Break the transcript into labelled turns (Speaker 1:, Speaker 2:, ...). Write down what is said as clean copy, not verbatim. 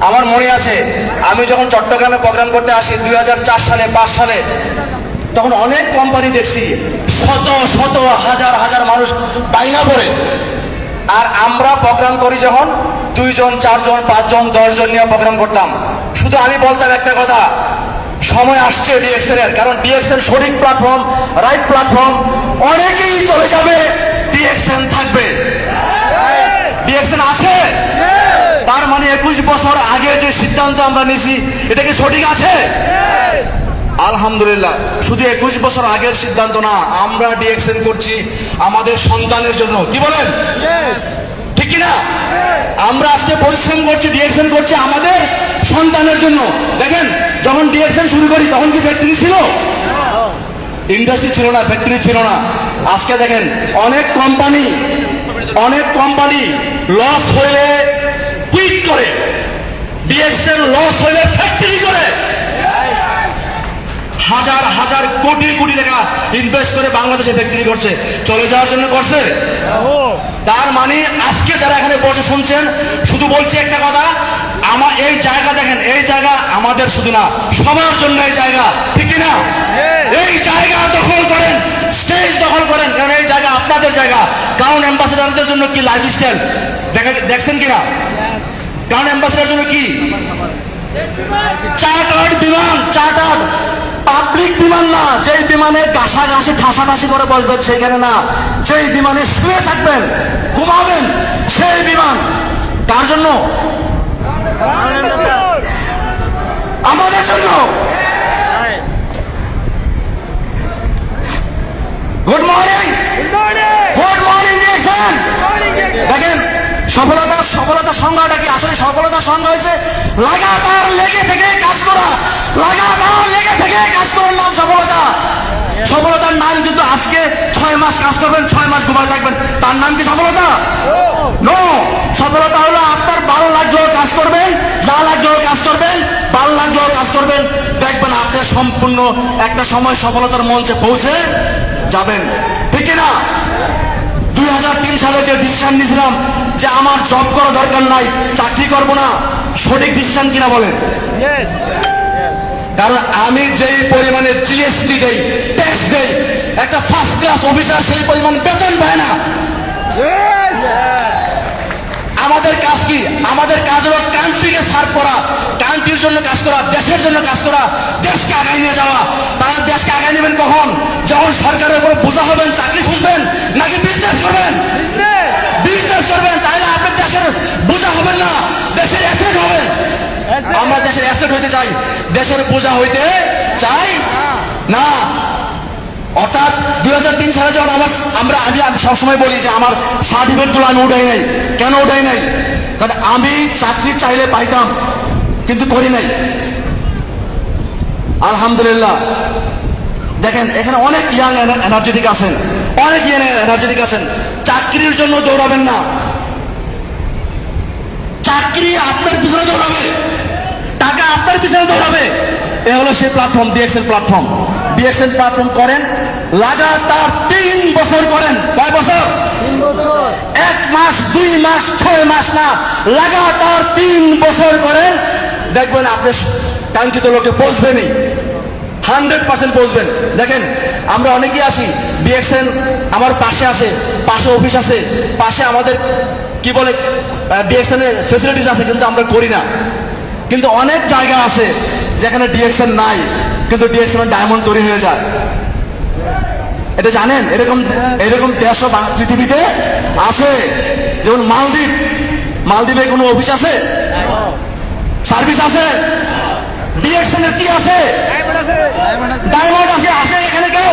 Speaker 1: আমার মনে আছে আমি যখন চট্টগ্রামে প্রোগ্রাম করতে আসি 2004 সালে 5 সালে, তখন অনেক কোম্পানি দেখছি শত শত হাজার হাজার মানুষ বাইনা পড়ে। আর আমরা প্রোগ্রাম করি যখন 2 জন 4 জন 5 জন 10 জন নিয়ে প্রোগ্রাম করতাম। শুধু আমি বলতাম একটা কথা, সময় আসছে ডিএক্সএন এর, কারণ ডিএক্সএন সঠিক প্ল্যাটফর্ম, রাইট প্ল্যাটফর্ম। অনেকেই চলে যাবে, ডিএক্সএন থাকবে। ডিএক্সএন আছে, তার মানে 21 বছর আগে যে সিদ্ধান্ত আমরা নিছি এটা কি সঠিক আছে? আলহামদুলিল্লাহ। শুধু 21 বছর আগের সিদ্ধান্ত না, আমরা ডিএক্সএন করছি আমাদের সন্তানের জন্য। কি বলেন? ঠিক কিনা? আমরা আজকে পরিশ্রম করছি, ডিএক্সএন করছি আমাদের সন্তানের জন্য। দেখেন, যখন ডিএক্সএন শুরু করি তখন কি ফ্যাক্টরি ছিল? ইন্ডাস্ট্রি ছিল না, ফ্যাক্টরি ছিল না। আজকে দেখেন অনেক কোম্পানি লস হইলে কুইট করে, ডিএক্সএন লস হইলে ফ্যাক্টরি করে, হাজার হাজার কোটি কোটি টাকা ইনভেস্ট করে বাংলাদেশে ফ্যাক্টরি করছে। চলে যাওয়ার জন্য করছে? তার মানে আজকে যারা এখানে বসে শুনছেন, শুধু বলছি একটা কথা, আমার এই জায়গা দেখেন, এই জায়গা আমাদের শুধু না, সবার জন্য এই জায়গা। ঠিক না? এই জায়গা দখল করেন, স্টেজ দখল করেন, কারণ এই জায়গা আপনাদের জায়গা। ক্রাউন অ্যাম্বাসেডারদের জন্য কি লাইফস্টাইল দেখছেন কিনা? ক্রাউন অ্যাম্বাসেডার জন্য কি চার্টার্ড বিমান, চার্টার্ড পাবলিক বিমান না, যেই বিমানে ঘাসাঘাসি ঠাসাঠাসি করে বসবেন সেইখানে না, যেই বিমানে শুয়ে থাকবেন ঘুমাবেন সেই বিমান। কার জন্য? আমাদের জন্য। Good morning, good morning DXN. দেখেন সফলতার সংজ্ঞাটা কি? আসলে সফলতার সংজ্ঞা হয়েছে লাগাতার লেগে থেকে কাজ করা, লাগাতার লেগে থেকে কাজ করার নাম সফলতা। সফলতার নাম কিন্তু আজকে 6 মাস কাজ করবেন, 6 মাস ঘুমায় থাকবেন, তার নাম কি সফলতা? নো। সফলতা হলো আপনার ভালো লাগলেও কাজ করবেন, না লাগলেও কাজ করবেন, ভালো লাগলেও কাজ করবেন, দেখবেন আপনি সম্পূর্ণ একটা সময় সফলতার মঞ্চে পৌঁছে যাবেন। ঠিক না? 2003 সালে যে ডিসিশন নিয়েছিলাম যে আমার জব করা দরকার নাই, চাকরি করব না, সঠিক ডিসিশন কিনা বলেন? কারণ আমি যেই পরিমাণে জিএসটি দেই, ট্যাক্স দেই, একটা ফার্স্ট ক্লাস অফিসার সেই পরিমাণ বেতন পায় না। আমাদের কাজ কি? আমাদের কাজ হলো কান্ট্রিকে সার্ভ করা, কান্ট্রির জন্য কাজ করা, দেশের জন্য কাজ করা, দেশকে আগায় নিয়ে যাওয়া। তারা দেশকে আগায় নেবেন কখন? যখন সরকারের উপর বোঝা হবেন, চাকরি খুঁজবেন নাকি বিজনেস করবেন? বিজনেস করবেন, তাহলে আপনার দেশের বোঝা হবেন না, দেশের অ্যাসেট হবেন। আমরা দেশের অ্যাসেট হইতে চাই, দেশের বোঝা হইতে চাই না। অর্থাৎ 2003 সালে যখন আমি সবসময় বলি যে আমার সার্টিফিকেটগুলো আমি উঠাই নাই। কেন উঠাই নাই? কারণ আমি চাকরি চাইলে পাইতাম, কিন্তু করি নাই। আলহামদুলিল্লাহ। দেখেন এখানে অনেক ইয়াং এনার্জেটিক আছেন, অনেক ইয়াং এনার্জেটিক আছেন। চাকরির জন্য দৌড়াবেন না, চাকরি আপনার পিছনে দৌড়াবে, টাকা আপনার পিছনে দৌড়াবে। এ হলো সেই platform, DXN platform. DXN platform করেন, লাগাতার 3 বছর করেন। কয় বছর?
Speaker 2: 3 বছর।
Speaker 1: 1 মাস 2 মাস 6 মাস না, লাগাতার 3 বছর করেন, দেখবেন আপনি কাঙ্ক্ষিত লোকে পৌঁছবেনই, 100% পৌঁছবেন। দেখেন আমরা অনেকেই আসি, ডিএক্সএন আমার পাশে আছে, পাশে অফিস আছে, পাশে আমাদের কি বলে ডিএক্সএন এর ফেসিলিটিস আছে, কিন্তু আমরা করি না। কিন্তু অনেক জায়গা আছে যেখানে ডিএক্সএন নাই, কিন্তু ডিএক্সএন ডায়মন্ড তৈরি হয়ে যায়। এটা জানেন? এরকম দেশ পৃথিবীতে আছে। যেমন মালদ্বীপে কোনো অফিস আছে? সার্ভিস আছে? ডিএক্সএন এর কি আছে? ডায়মন্ড আছে। আছে এখানে কেউ?